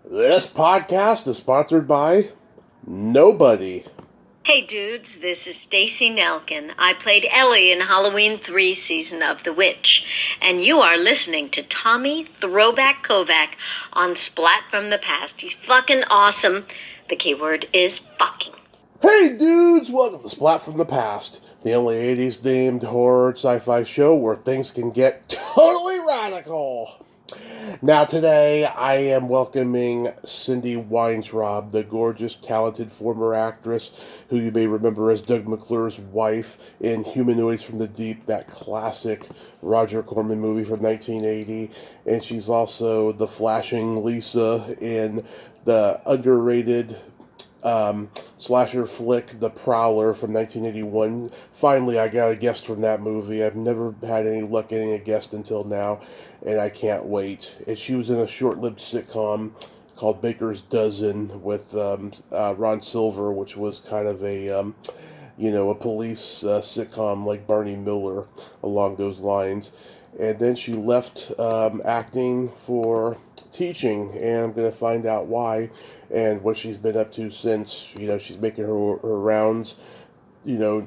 This podcast is sponsored by nobody. Hey dudes, this is Stacy Nelkin. I played Ellie in Halloween 3 season of The Witch, and you are listening to Tommy Throwback Kovac on Splat from the Past. He's fucking awesome. The keyword is fucking. Hey dudes, welcome to Splat from the Past, the only 80s themed horror sci-fi show where things can get totally radical. Now today I am welcoming Cindy Weintraub, the gorgeous, talented former actress who you may remember as Doug McClure's wife in Humanoids From the Deep, that classic Roger Corman movie from 1980. And she's also the flashing Lisa in the underrated slasher flick The Prowler from 1981. Finally, I got a guest from that movie. I've never had any luck getting a guest until now, and I can't wait. And she was in a short-lived sitcom called Baker's Dozen with Ron Silver, which was kind of a police sitcom like Barney Miller along those lines. And then she left acting for teaching, and I'm going to find out why and what she's been up to since. She's making her rounds,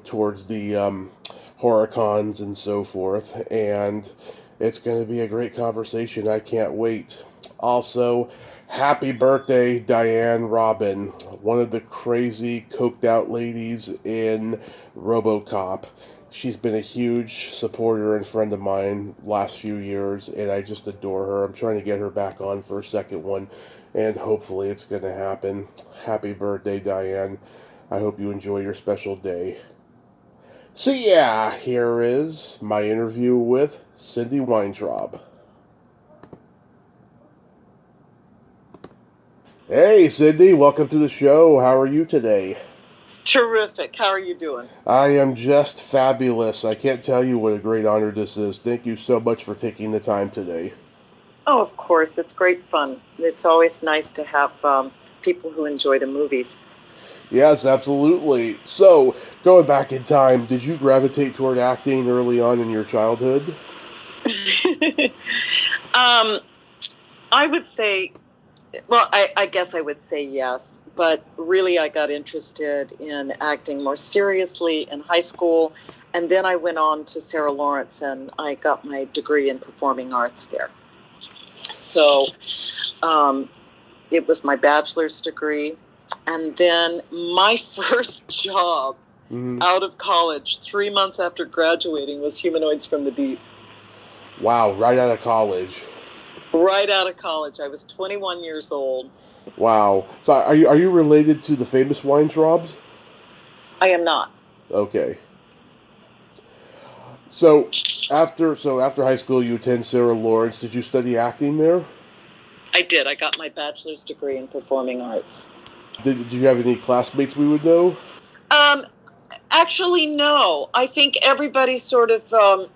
towards the horror cons and so forth, and it's going to be a great conversation. I can't wait. Also, happy birthday, Diane Robin, one of the crazy coked out ladies in RoboCop. She's been a huge supporter and friend of mine last few years, and I just adore her. I'm trying to get her back on for a second one, and hopefully it's going to happen. Happy birthday, Diane. I hope you enjoy your special day. So yeah, here is my interview with Cindy Weintraub. Hey, Cindy, welcome to the show. How are you today? Terrific. How are you doing? I am just fabulous. I can't tell you what a great honor this is. Thank you so much for taking the time today. Oh, of course. It's great fun. It's always nice to have people who enjoy the movies. Yes, absolutely. So, going back in time, did you gravitate toward acting early on in your childhood? I would say, well, I guess I would say yes, but really I got interested in acting more seriously in high school, and then I went on to Sarah Lawrence and I got my degree in performing arts there. So it was my bachelor's degree, and then my first job out of college, 3 months after graduating, was Humanoids From the Deep. Wow, right out of college. Right out of college. I was 21 years old. Wow. So are you related to the famous Weintraubs? I am not. Okay. So after high school, you attend Sarah Lawrence. Did you study acting there? I did. I got my bachelor's degree in performing arts. Did you have any classmates we would know? Actually, no. I think everybody sort of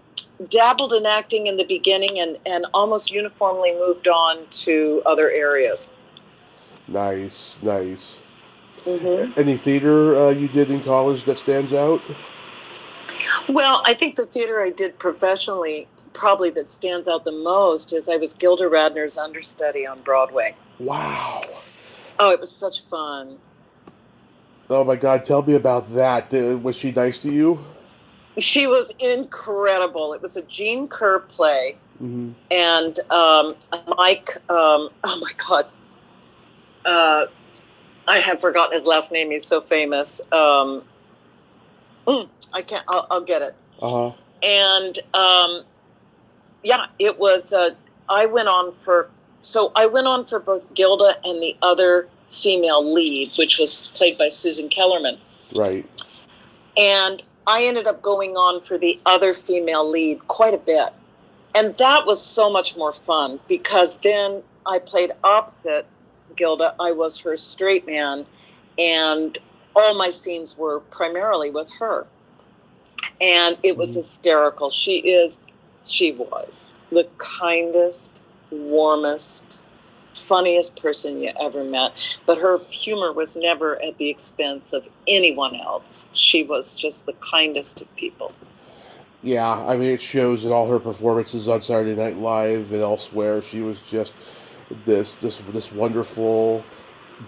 dabbled in acting in the beginning and almost uniformly moved on to other areas. Nice. Mm-hmm. Any theater you did in college that stands out? Well, I think the theater I did professionally, probably that stands out the most, is I was Gilda Radner's understudy on Broadway. Wow. Oh, it was such fun. Oh my God, tell me about that. Was she nice to you? She was incredible. It was a Jean Kerr play. Mm-hmm. And Mike, oh my God, I have forgotten his last name. He's so famous. I can't, I'll get it. Uh-huh. And yeah, it was, I went on for both Gilda and the other female lead, which was played by Susan Kellerman. Right. And I ended up going on for the other female lead quite a bit. And that was so much more fun because then I played opposite Gilda. I was her straight man, and all my scenes were primarily with her. And it was hysterical. She was the kindest, warmest, funniest person you ever met. But her humor was never at the expense of anyone else. She was just the kindest of people. Yeah, I mean, it shows in all her performances on Saturday Night Live and elsewhere. She was just this wonderful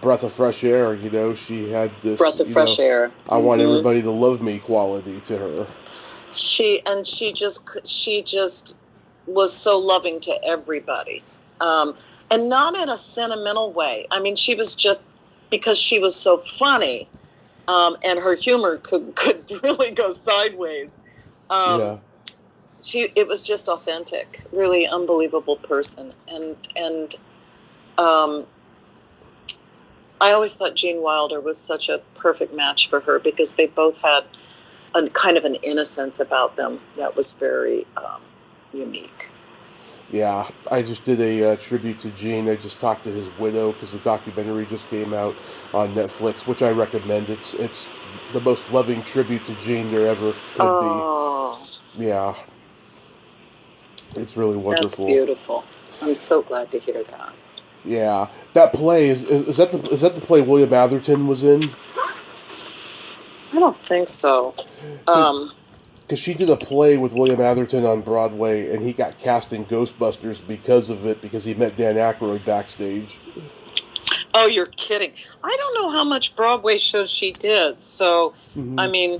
breath of fresh air. You know, she had this, Breath of fresh air. I want everybody to love me quality to her. She just was so loving to everybody, and not in a sentimental way. I mean, she was just, because she was so funny, and her humor could really go sideways. It was just authentic, really unbelievable person, and I always thought Gene Wilder was such a perfect match for her, because they both had a kind of an innocence about them that was very unique. Yeah, I just did a tribute to Gene. I just talked to his widow because the documentary just came out on Netflix, which I recommend. It's the most loving tribute to Gene there ever could be. Yeah, it's really wonderful. That's beautiful. I'm so glad to hear that. Yeah, that play is that the play William Atherton was in? I don't think so. Because she did a play with William Atherton on Broadway, and he got cast in Ghostbusters because of it, because he met Dan Aykroyd backstage. Oh, you're kidding. I don't know how much Broadway shows she did, so, I mean,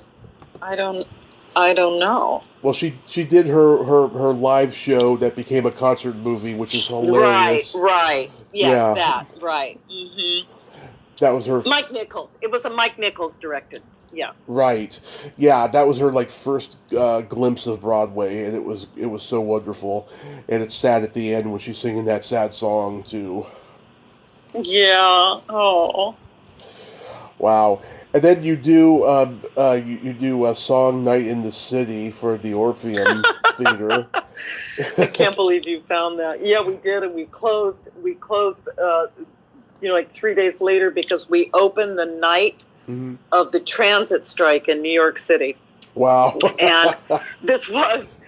I don't know. Well, she did her live show that became a concert movie, which is hilarious. Right. Yes, that, right. That was her... Mike Nichols. It was a Mike Nichols directed. Yeah. Right. Yeah, that was her first glimpse of Broadway, and it was so wonderful. And it's sad at the end when she's singing that sad song too. Yeah. Oh. Wow. And then you do you do a song night in the city for the Orpheum Theater. I can't believe you found that. Yeah, we did, and we closed. Like 3 days later, because we opened the night of the transit strike in New York City. Wow. And this was,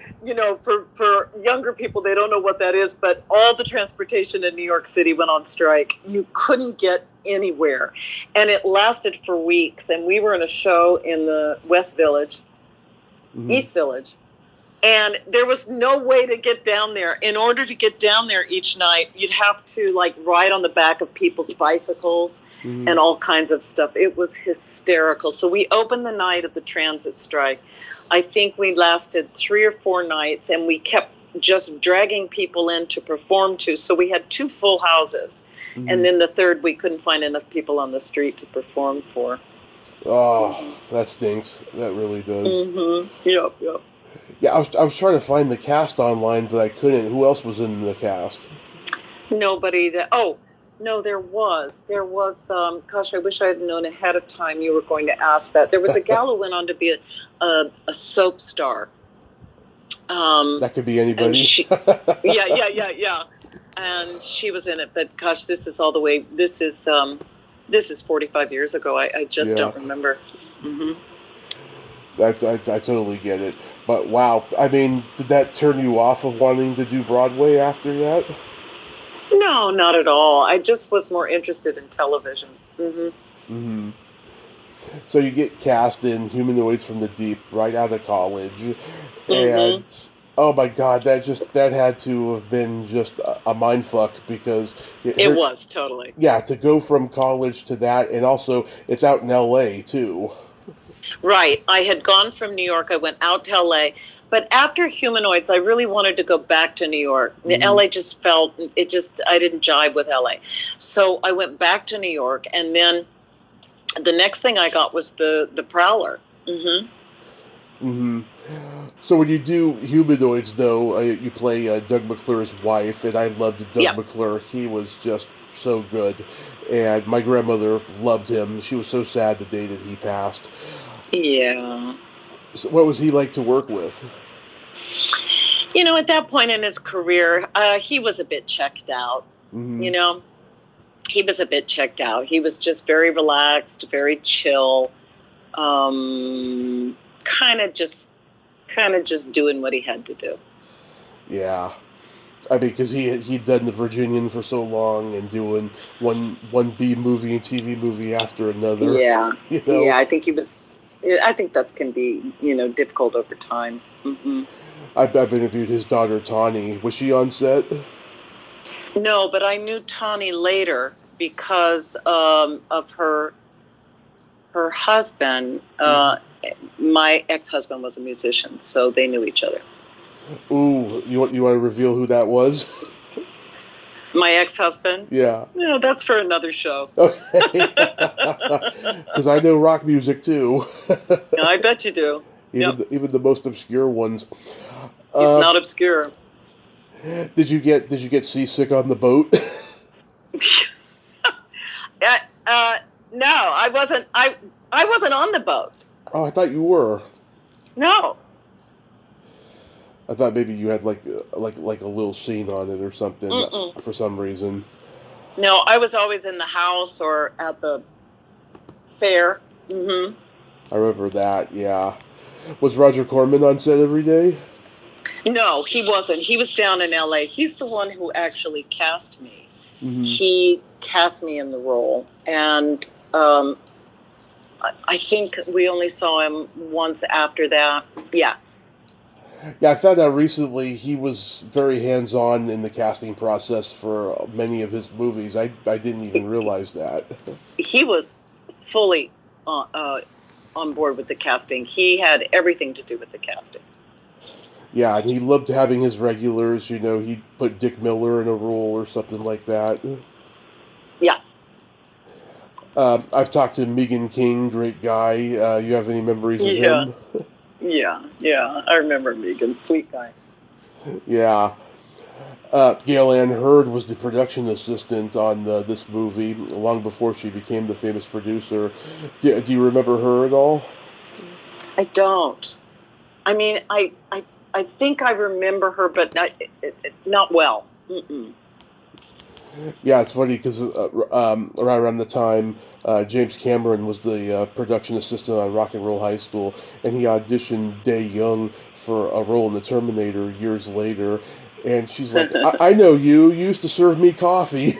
for younger people, they don't know what that is, but all the transportation in New York City went on strike. You couldn't get anywhere. And it lasted for weeks. And we were in a show in the West Village, East Village. And there was no way to get down there. In order to get down there each night, you'd have to ride on the back of people's bicycles and all kinds of stuff. It was hysterical. So we opened the night of the transit strike. I think we lasted 3 or 4 nights, and we kept just dragging people in to perform to. So we had 2 full houses. And then the third, we couldn't find enough people on the street to perform for. Oh, that stinks. That really does. Yep. Yeah, I was trying to find the cast online, but I couldn't. Who else was in the cast? Nobody. No, there was. Gosh, I wish I had known ahead of time you were going to ask that. There was a gal who went on to be a soap star. That could be anybody. Yeah. And she was in it, but gosh, this is 45 years ago. I just don't remember. I totally get it. But wow, I mean, did that turn you off of wanting to do Broadway after that? No, not at all. I just was more interested in television. So you get cast in Humanoids from the Deep right out of college, and oh my God, that had to have been just a mind fuck, because it was totally. Yeah, to go from college to that, and also it's out in L.A. too. Right. I had gone from New York. I went out to L.A., but after Humanoids, I really wanted to go back to New York. L.A. just felt, I didn't jive with L.A. So I went back to New York, and then the next thing I got was the Prowler. So when you do Humanoids, though, you play Doug McClure's wife, and I loved Doug McClure. He was just so good, and my grandmother loved him. She was so sad the day that he passed. Yeah. So what was he like to work with? At that point in his career, he was a bit checked out. He was a bit checked out. He was just very relaxed, very chill, kind of just doing what he had to do. Yeah. I mean, because he'd done The Virginian for so long, and doing one B movie and TV movie after another. Yeah. Yeah, I think that can be, difficult over time. I've interviewed his daughter, Tawny. Was she on set? No, but I knew Tawny later because of her husband. My ex-husband was a musician, so they knew each other. Ooh, you want to reveal who that was? My ex-husband? Yeah. No, that's for another show. Okay. Because I know rock music too. I bet you do. Even the most obscure ones. He's not obscure. Did you get seasick on the boat? No, I wasn't. I wasn't on the boat. Oh, I thought you were. No. I thought maybe you had like a little scene on it or something. Mm-mm. For some reason. No, I was always in the house or at the fair. Mm-hmm. I remember that. Yeah. Was Roger Corman on set every day? No, he wasn't. He was down in L.A. He's the one who actually cast me. Mm-hmm. He cast me in the role, and I think we only saw him once after that. Yeah. Yeah, I found out recently he was very hands-on in the casting process for many of his movies. I didn't even realize that. He was fully on board with the casting. He had everything to do with the casting. Yeah, and he loved having his regulars. You know, he'd put Dick Miller in a role or something like that. Yeah. I've talked to Megan King, great guy. You have any memories of him? Yeah. I remember Megan, sweet guy. Yeah. Gail Ann Hurd was the production assistant on this movie long before she became the famous producer. Do you remember her at all? I don't. I mean, I think I remember her, but not well. Mm-mm. Yeah, it's funny because right around the time James Cameron was the production assistant on Rock and Roll High School, and he auditioned Day Young for a role in The Terminator years later, and she's like, I know you. You used to serve me coffee."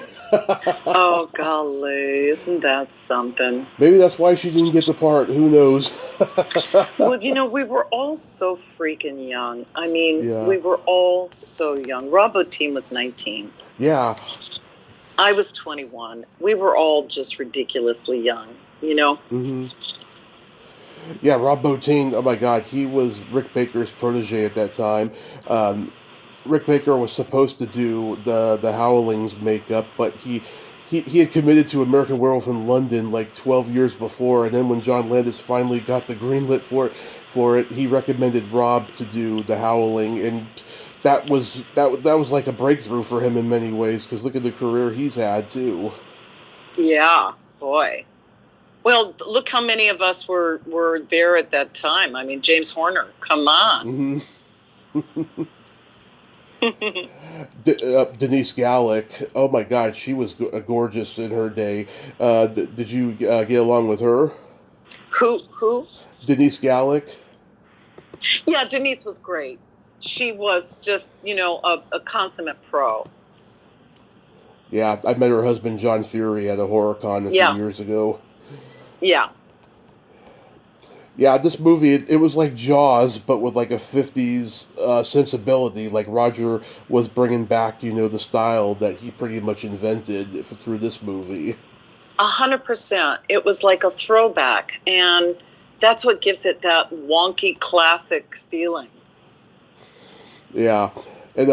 Oh, golly, isn't that something? Maybe that's why she didn't get the part. Who knows? Well, we were all so freaking young. I mean, Yeah. we were all so young. Rob Bottin was 19. Yeah. I was 21. We were all just ridiculously young, Mm-hmm. Yeah, Rob Bottin, oh my God, he was Rick Baker's protege at that time. Rick Baker was supposed to do the Howlings makeup, but he had committed to American Werewolf in London like 12 years before, and then when John Landis finally got the green lit for it, he recommended Rob to do the Howling, and that was like a breakthrough for him in many ways, because look at the career he's had too. Yeah, boy. Well, look how many of us were there at that time. I mean, James Horner, come on. Mm-hmm. Denise Gallick, oh my God, she was gorgeous in her day. Did you get along with her? Who? Denise Gallick. Yeah, Denise was great. She was just, a consummate pro. Yeah, I met her husband John Fury at a horror con a few years ago. Yeah. Yeah, this movie, it was like Jaws, but with like a 50s sensibility. Like Roger was bringing back, the style that he pretty much invented through this movie. 100%. It was like a throwback, and that's what gives it that wonky classic feeling. Yeah. And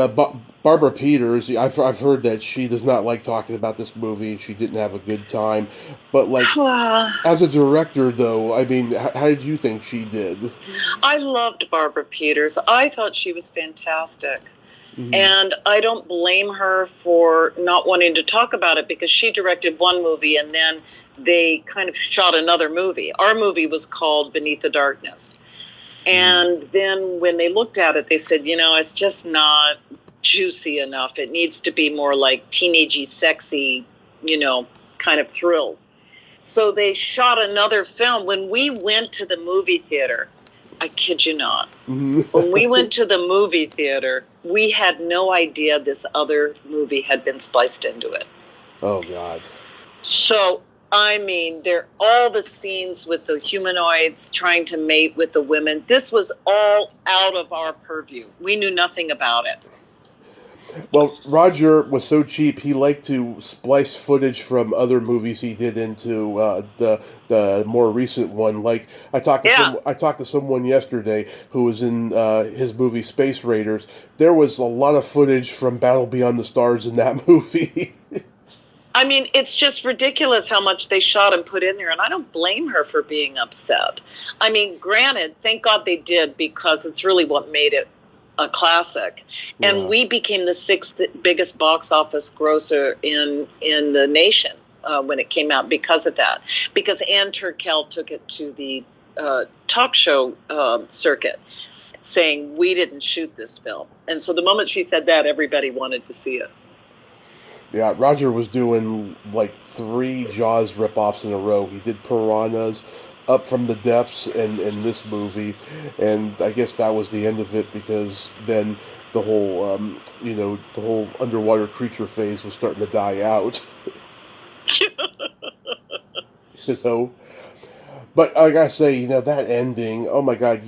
Barbara Peters, I've heard that she does not like talking about this movie. She didn't have a good time. But, like, as a director, though, I mean, how did you think she did? I loved Barbara Peters. I thought she was fantastic. Mm-hmm. And I don't blame her for not wanting to talk about it, because she directed one movie and then they kind of shot another movie. Our movie was called Beneath the Darkness. And then when they looked at it, they said, it's just not juicy enough. It needs to be more like teenagey, sexy, kind of thrills. So they shot another film. When we went to the movie theater, I kid you not, when we went to the movie theater, we had no idea this other movie had been spliced into it. Oh, God. So, I mean, all the scenes with the humanoids trying to mate with the women, this was all out of our purview. We knew nothing about it. Well, Roger was so cheap he liked to splice footage from other movies he did into the more recent one. Like Yeah. I talked to someone yesterday who was in his movie Space Raiders. There was a lot of footage from Battle Beyond the Stars in that movie. I mean, it's just ridiculous how much they shot and put in there, and I don't blame her for being upset. I mean, granted, thank God they did, because it's really what made it a classic. And Yeah. we became the sixth biggest box office grosser in the nation when it came out because of that. Because Ann Turkel took it to the talk show circuit, saying, we didn't shoot this film. And so the moment she said that, everybody wanted to see it. Yeah, Roger was doing like 3 Jaws ripoffs in a row. He did Piranhas, Up from the Depths, and this movie, and I guess that was the end of it because then the whole, the whole underwater creature phase was starting to die out. you know, but I gotta say, that ending. Oh my God,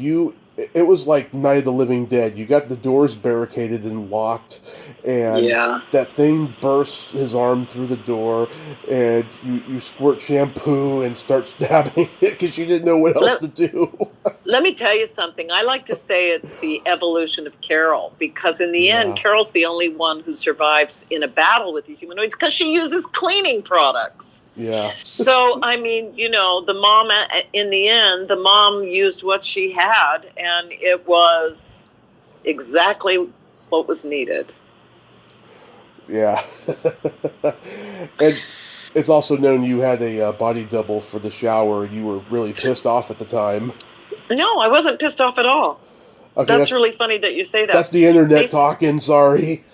it was like Night of the Living Dead. You got the doors barricaded and locked, and Yeah. that thing bursts his arm through the door, and you squirt shampoo and start stabbing it because you didn't know what else to do. Let me tell you something. I like to say it's the evolution of Carol, because in the end, Yeah. Carol's the only one who survives in a battle with the humanoids because she uses cleaning products. Yeah. So, I mean, the mom, in the end, the mom used what she had, and it was exactly what was needed. Yeah. And it's also known you had a body double for the shower. You were really pissed off at the time. No, I wasn't pissed off at all. Okay, That's really funny that you say that. That's the internet talking. Sorry.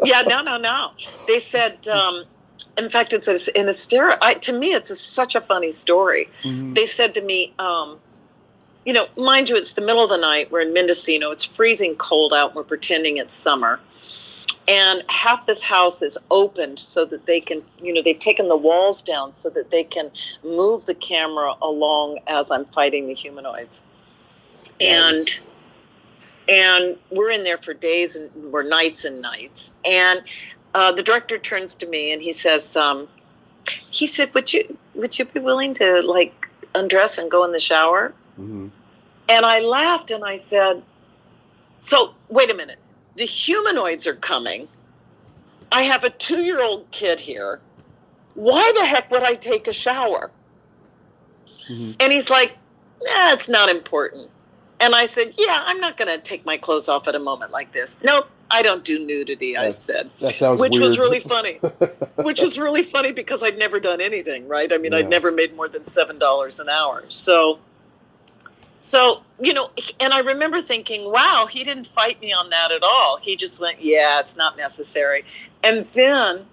Yeah, no. They said, in fact, it's an hysterical. To me, it's such a funny story. Mhm. They said to me, mind you, it's the middle of the night. We're in Mendocino. It's freezing cold out. We're pretending it's summer. And half this house is opened so that they can, they've taken the walls down so that they can move the camera along as I'm fighting the humanoids. Nice. And we're in there for days or nights and nights. And the director turns to me and he says, would you be willing to like undress and go in the shower? Mm-hmm. And I laughed and I said, so wait a minute. The humanoids are coming. I have a 2-year-old kid here. Why the heck would I take a shower? Mm-hmm. And he's like, nah, it's not important. And I said, yeah, I'm not going to take my clothes off at a moment like this. Nope, I don't do nudity, I said. That sounds Which weird. was really funny. Which was really funny because I'd never done anything, right? I mean, I'd never made more than $7 an hour. So, and I remember thinking, wow, he didn't fight me on that at all. He just went, yeah, it's not necessary. And then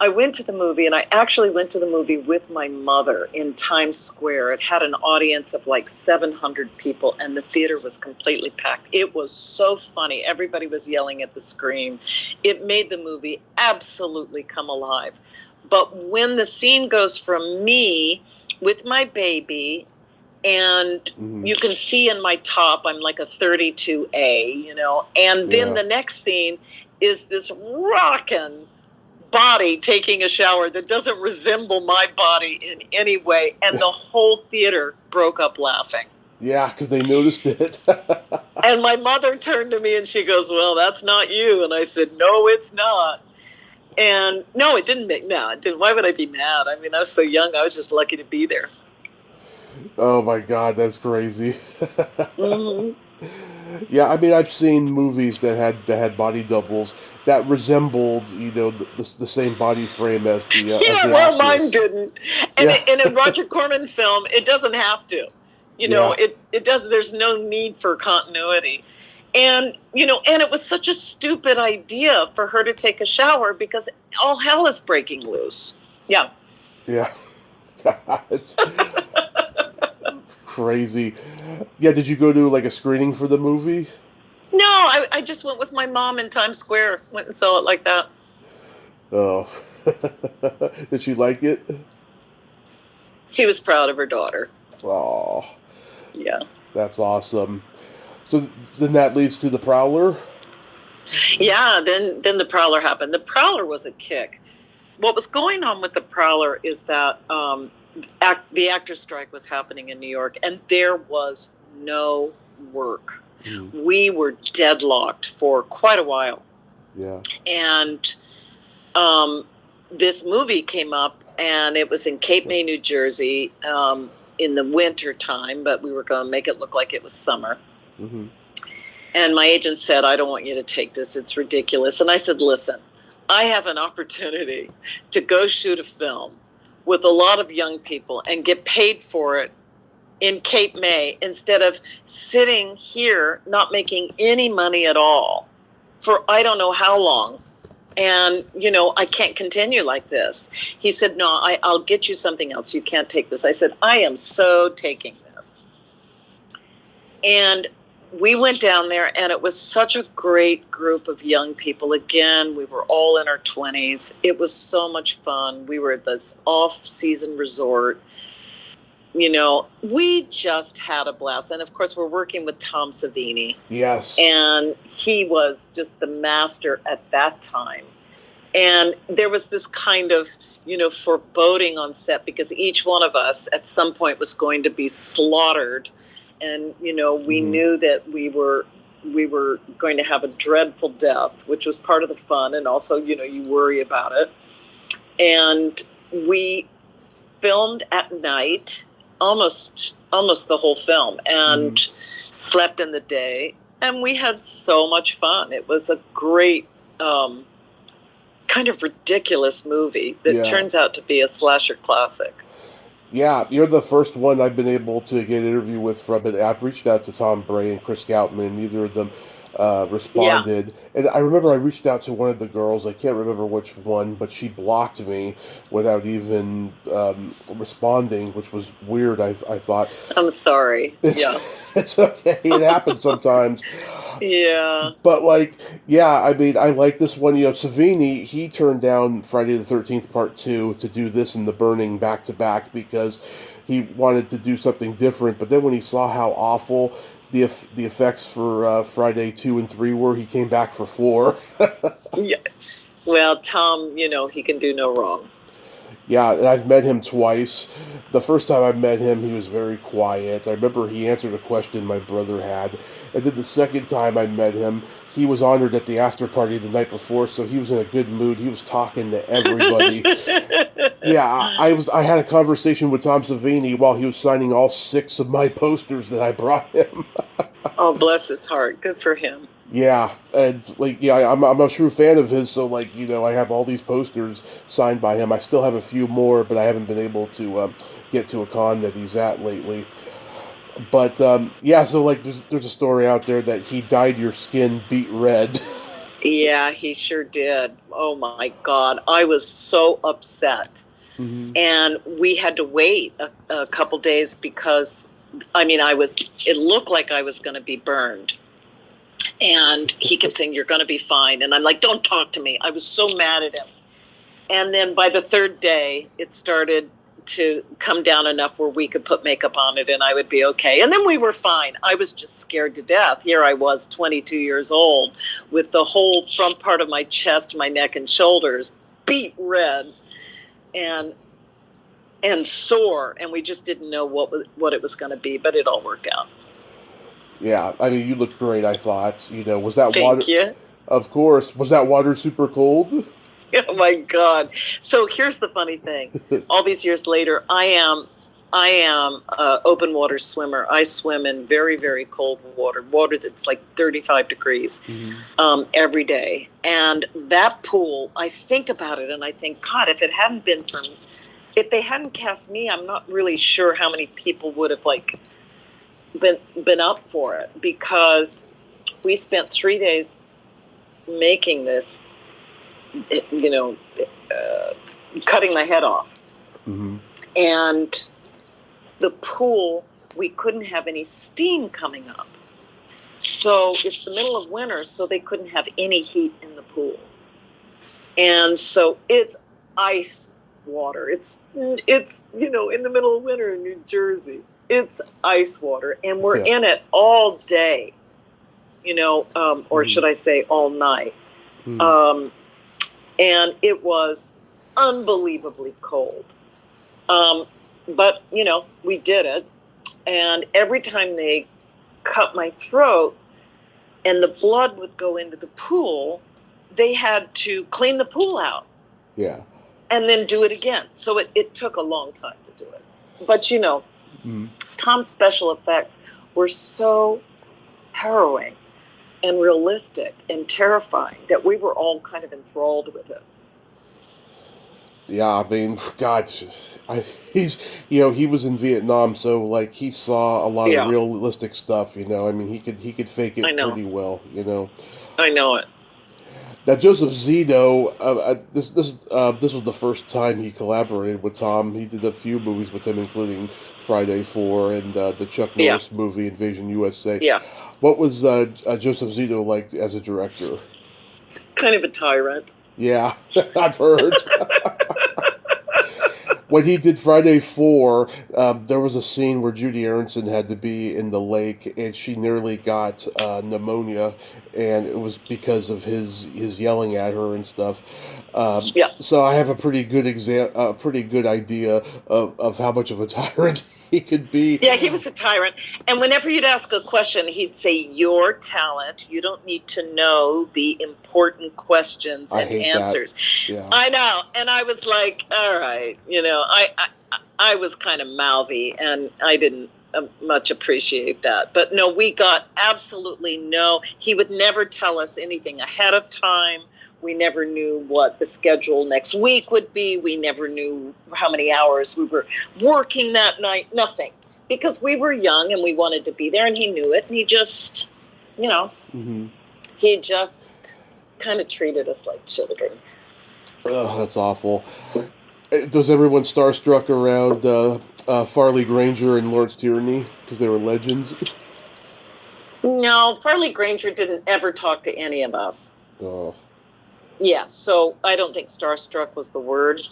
I went to the movie, and I actually went to the movie with my mother in Times Square. It had an audience of like 700 people, and the theater was completely packed. It was so funny. Everybody was yelling at the screen. It made the movie absolutely come alive. But when the scene goes from me with my baby, and you can see in my top, I'm like a 32A, and then the next scene is this rockin' body taking a shower that doesn't resemble my body in any way, and the whole theater broke up laughing. Yeah, because they noticed it. And my mother turned to me and she goes, well, that's not you. And I said, no, it's not. And no, it didn't. Why would I be mad? I mean, I was so young. I was just lucky to be there. Oh my God, that's crazy. Mm-hmm. Yeah, I mean, I've seen movies that had body doubles that resembled, the same body frame as the as the actress. Mine didn't. And in a Roger Corman film, it doesn't have to. It does. There's no need for continuity. And and it was such a stupid idea for her to take a shower because all hell is breaking loose. Yeah. Yeah. It's crazy. Yeah, did you go to like a screening for the movie? No, I just went with my mom in Times Square. Went and saw it like that. Oh. Did she like it? She was proud of her daughter. Oh. Yeah. That's awesome. So then that leads to the Prowler? Yeah, then the Prowler happened. The Prowler was a kick. What was going on with the Prowler is that the actor strike was happening in New York, and there was no work. We were deadlocked for quite a while. Yeah. And this movie came up, and it was in Cape May, New Jersey, in the winter time, but we were going to make it look like it was summer. Mm-hmm. And my agent said, I don't want you to take this. It's ridiculous. And I said, listen, I have an opportunity to go shoot a film with a lot of young people and get paid for it in Cape May instead of sitting here not making any money at all for I don't know how long. And, I can't continue like this. He said, no, I'll get you something else. You can't take this. I said, I am so taking this. And we went down there, and it was such a great group of young people. Again, we were all in our 20s. It was so much fun. We were at this off-season resort. We just had a blast. And, of course, we're working with Tom Savini. Yes. And he was just the master at that time. And there was this kind of, foreboding on set because each one of us at some point was going to be slaughtered. And, we knew that we were going to have a dreadful death, which was part of the fun. And also, you worry about it. And we filmed at night, almost the whole film, and slept in the day. And we had so much fun. It was a great, kind of ridiculous movie that turns out to be a slasher classic. Yeah, you're the first one I've been able to get an interview with from it. I've reached out to Tom Bray and Chris Goutman. Neither of them responded. Yeah. And I remember I reached out to one of the girls. I can't remember which one, but she blocked me without even responding, which was weird, I thought. I'm sorry. It's okay. It happens sometimes. Yeah. But, I mean, I like this one. Savini, he turned down Friday the 13th Part 2 to do this and The Burning back-to-back because he wanted to do something different. But then when he saw how awful the effects for Friday 2 and 3 were, he came back for 4. Yeah. Well, Tom, he can do no wrong. Yeah, and I've met him twice. The first time I met him, he was very quiet. I remember he answered a question my brother had. And then the second time I met him, he was honored at the after party the night before, so he was in a good mood. He was talking to everybody. Yeah, I had a conversation with Tom Savini while he was signing all 6 of my posters that I brought him. Oh, bless his heart. Good for him. Yeah, and I'm a true fan of his, so I have all these posters signed by him. I still have a few more, but I haven't been able to get to a con that he's at lately. But so there's a story out there that he dyed your skin beet red. Yeah, he sure did. Oh my God, I was so upset, and we had to wait a couple days because, it looked like I was going to be burned. And he kept saying, you're going to be fine. And I'm like, don't talk to me. I was so mad at him. And then by the 3rd day, it started to come down enough where we could put makeup on it and I would be okay. And then we were fine. I was just scared to death. Here I was, 22 years old, with the whole front part of my chest, my neck and shoulders beet red and sore. And we just didn't know what it was going to be, but it all worked out. Yeah, I mean, you looked great, I thought. Was that water... Thank you. Of course. Was that water super cold? Oh, my God. So here's the funny thing. All these years later, I am an open water swimmer. I swim in very, very cold water that's like 35 degrees every day. And that pool, I think about it, and I think, God, if they hadn't cast me, I'm not really sure how many people would have, been up for it, because we spent 3 days making this, cutting my head off. And the pool, we couldn't have any steam coming up. So it's the middle of winter, so they couldn't have any heat in the pool. And so it's ice water. It's in the middle of winter in New Jersey. It's ice water, and we're in it all day. or should I say all night. And it was unbelievably cold. But, we did it. And every time they cut my throat and the blood would go into the pool, they had to clean the pool out. Yeah. And then do it again. So it took a long time to do it. But, Tom's special effects were so harrowing and realistic and terrifying that we were all kind of enthralled with it. Yeah, I mean, God, he was in Vietnam, so like he saw a lot of realistic stuff. I mean, he could fake it pretty well. I know it. Now, Joseph Zito, this was the first time he collaborated with Tom. He did a few movies with him, including Friday 4 and the Chuck Norris movie Invasion USA. Yeah. What was Joseph Zito like as a director? Kind of a tyrant. Yeah, I've heard. When he did Friday 4, there was a scene where Judy Aronson had to be in the lake, and she nearly got pneumonia, and it was because of his yelling at her and stuff. So I have a pretty good idea of how much of a tyrant he could be. Yeah, he was a tyrant. And whenever you'd ask a question, he'd say, "Your talent. You don't need to know the important questions and answers." Yeah. I know. And I was like, all right, I was kind of mouthy, and I didn't much appreciate that. But no, we got absolutely no. He would never tell us anything ahead of time. We never knew what the schedule next week would be. We never knew how many hours we were working that night. Nothing. Because we were young and we wanted to be there, and he knew it. And he just, he just kind of treated us like children. Oh, that's awful. Does everyone starstruck around Farley Granger and Lawrence Tierney because they were legends? No, Farley Granger didn't ever talk to any of us. Oh. Yeah, so I don't think starstruck was the word.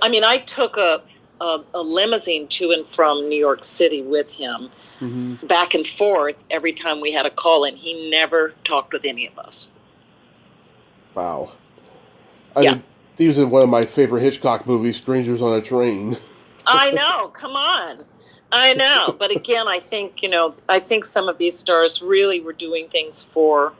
I mean, I took a limousine to and from New York City with him, back and forth every time we had a call, and he never talked with any of us. Wow. I mean, he was in one of my favorite Hitchcock movies, Strangers on a Train. I know, come on. I know, but again, I think some of these stars really were doing things for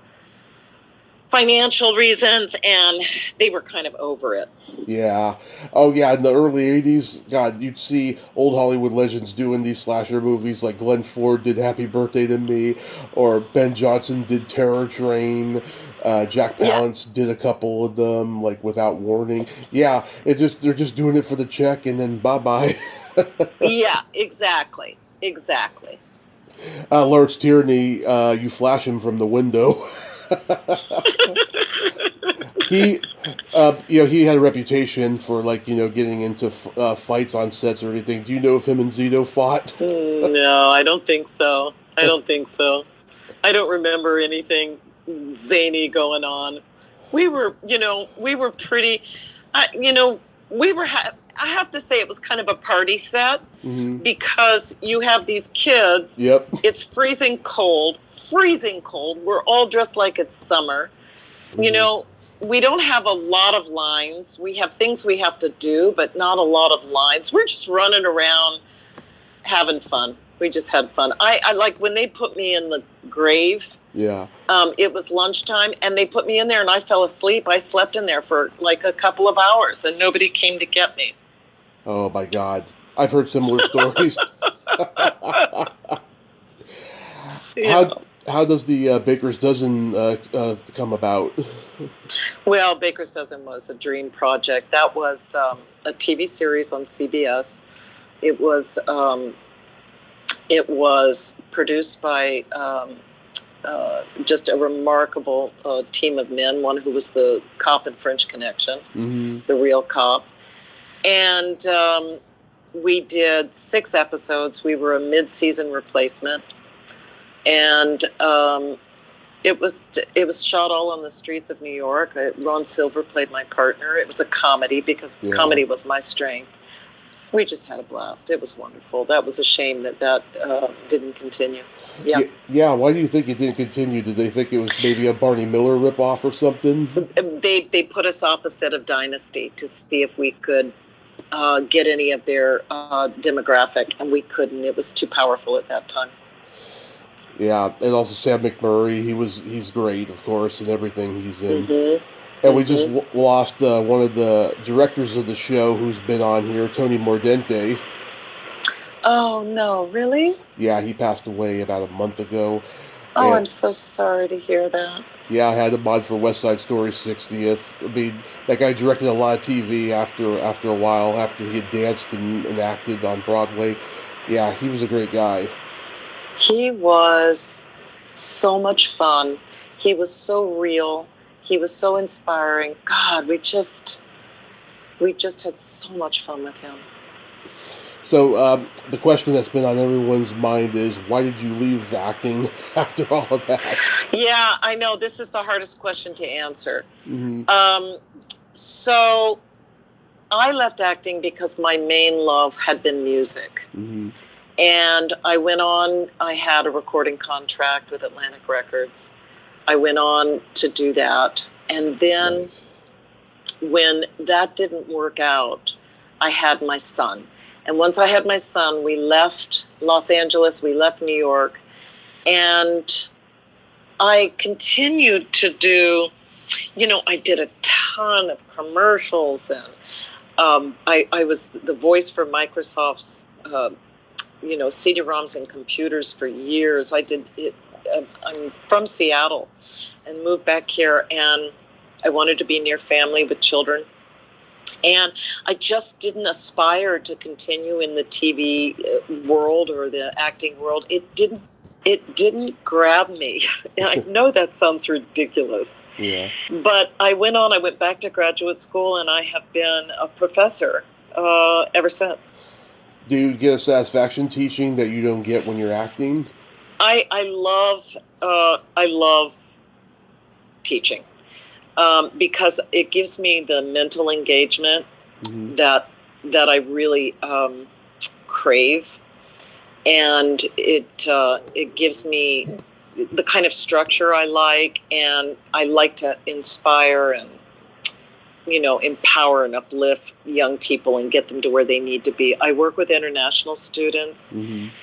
financial reasons, and they were kind of over it. Yeah. Oh, yeah, in the early 80s, God, you'd see old Hollywood legends doing these slasher movies, like Glenn Ford did Happy Birthday to Me, or Ben Johnson did Terror Train, Jack Palance did a couple of them, like Without Warning. Yeah, they're just doing it for the check, and then bye-bye. Yeah, exactly. Lawrence Tierney, you flash him from the window. He had a reputation for getting into fights on sets or anything. Do you know if him and Zito fought? No, I don't think so. I don't remember anything zany going on. We were pretty, I have to say it was kind of a party set, because you have these kids. Yep. It's freezing cold. We're all dressed like it's summer. We don't have a lot of lines. We have things we have to do, but not a lot of lines. We're just running around having fun. We just had fun. I like when they put me in the grave. Yeah. It was lunchtime, and they put me in there, and I fell asleep. I slept in there for like a couple of hours, and nobody came to get me. Oh, my God. I've heard similar stories. How does the Baker's Dozen come about? Well, Baker's Dozen was a dream project. That was a TV series on CBS. It was produced by just a remarkable team of men. One who was the cop in French Connection, the real cop. And we did 6 episodes. We were a mid-season replacement. And it was shot all on the streets of New York. Ron Silver played my partner. It was a comedy because comedy was my strength. We just had a blast. It was wonderful. That was a shame that didn't continue. Yeah. Yeah, why do you think it didn't continue? Did they think it was maybe a Barney Miller ripoff or something? They put us opposite of Dynasty to see if we could get any of their demographic, and we couldn't. It was too powerful at that time. Yeah, and also Sam McMurray. He's great, of course, in everything he's in. Mm-hmm. And we just lost one of the directors of the show who's been on here, Tony Mordente. Oh, no, really? Yeah, he passed away about a month ago. Oh, and I'm so sorry to hear that. Yeah, I had him on for West Side Story's 60th. I mean, that guy directed a lot of TV after a while, after he had danced and acted on Broadway. Yeah, he was a great guy. He was so much fun. He was so real. He was so inspiring. God, we just had so much fun with him. So the question that's been on everyone's mind is, why did you leave acting after all of that? Yeah, I know. This is the hardest question to answer. Mm-hmm. So I left acting because my main love had been music. Mm-hmm. And I went on, I had a recording contract with Atlantic Records. I went on to do that. And then when that didn't work out, I had my son. And once I had my son, we left Los Angeles, we left New York, and I continued to do, I did a ton of commercials, and I was the voice for Microsoft's, CD-ROMs and computers for years. I did it. I'm from Seattle and moved back here, and I wanted to be near family with children. And I just didn't aspire to continue in the TV world or the acting world. It didn't grab me. And I know that sounds ridiculous. Yeah. But I went back to graduate school, and I have been a professor ever since. Do you get a satisfaction teaching that you don't get when you're acting? I love teaching. Because it gives me the mental engagement that I really crave, and it gives me the kind of structure I like, and I like to inspire and empower and uplift young people and get them to where they need to be. I work with international students,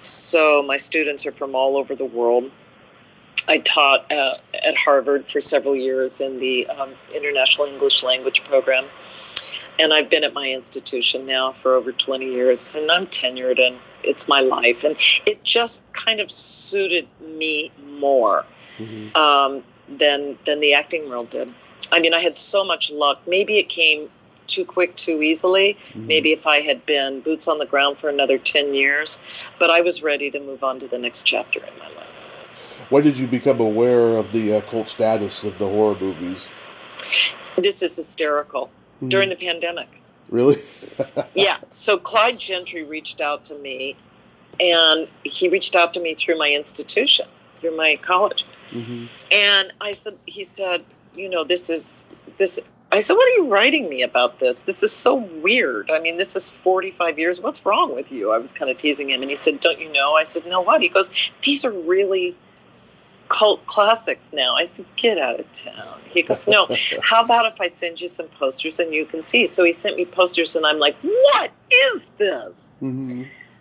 so my students are from all over the world. I taught at Harvard for several years in the International English Language Program. And I've been at my institution now for over 20 years. And I'm tenured, and it's my life. And it just kind of suited me more than the acting world did. I mean, I had so much luck. Maybe it came too quick, too easily. Maybe if I had been boots on the ground for another 10 years. But I was ready to move on to the next chapter in my life. When did you become aware of the cult status of the horror movies? This is hysterical. During the pandemic. Really? Yeah. So Clyde Gentry reached out to me, and he reached out to me through my institution, through my college. And he said, this. I said, what are you writing me about this? This is so weird. I mean, this is 45 years. What's wrong with you? I was kind of teasing him. And he said, don't you know? I said, no, what? He goes, these are really cult classics now. I said, get out of town. He goes, no, how about if I send you some posters and you can see? So he sent me posters, and I'm like, what is this?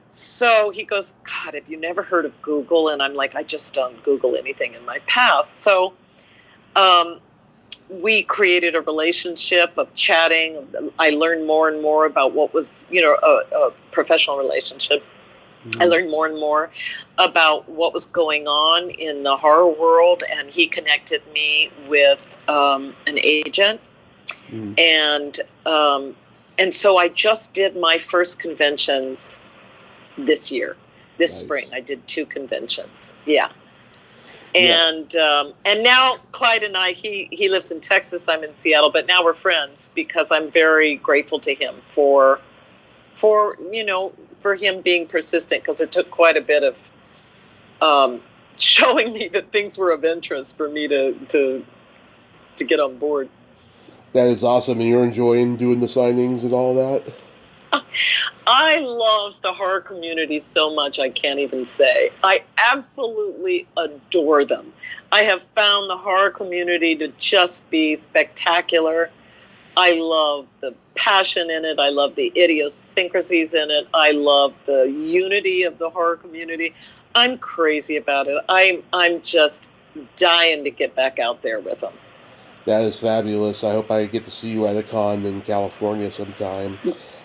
So he goes, God, have you never heard of Google? And I'm like, I just don't Google anything in my past. So we created a relationship of chatting. I learned more and more about what was, a professional relationship. I learned more and more about what was going on in the horror world, and he connected me with an agent. And so I just did my first conventions this year, this spring. I did 2 conventions. Yeah. And now Clyde and I, he lives in Texas, I'm in Seattle, but now we're friends because I'm very grateful to him for him being persistent, because it took quite a bit of showing me that things were of interest for me to get on board. That is awesome. And you're enjoying doing the signings and all that? I love the horror community so much I can't even say. I absolutely adore them. I have found the horror community to just be spectacular. I love the passion in it. I love the idiosyncrasies in it. I love the unity of the horror community. I'm crazy about it. I'm just dying to get back out there with them. That is fabulous. I hope I get to see you at a con in California sometime.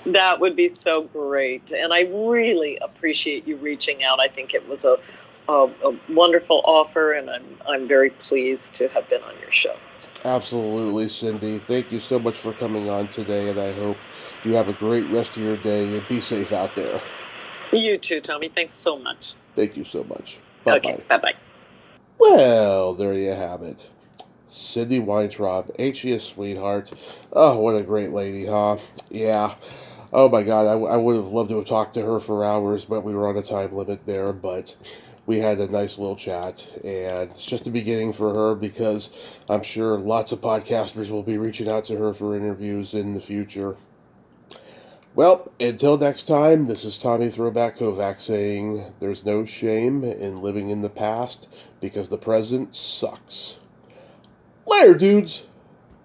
That would be so great. And I really appreciate you reaching out. I think it was a wonderful offer, and I'm very pleased to have been on your show. Absolutely, Cindy. Thank you so much for coming on today, and I hope you have a great rest of your day and be safe out there. You too, Tommy. Thanks so much. Thank you so much. Bye-bye. Okay, bye-bye. Well, there you have it. Cindy Weintraub, ain't she a sweetheart? Oh, what a great lady, huh? Yeah. Oh my God, I would have loved to have talked to her for hours, but we were on a time limit there, but we had a nice little chat, and it's just the beginning for her because I'm sure lots of podcasters will be reaching out to her for interviews in the future. Well, until next time, this is Tommy Throwback Kovac saying there's no shame in living in the past because the present sucks. Later, dudes!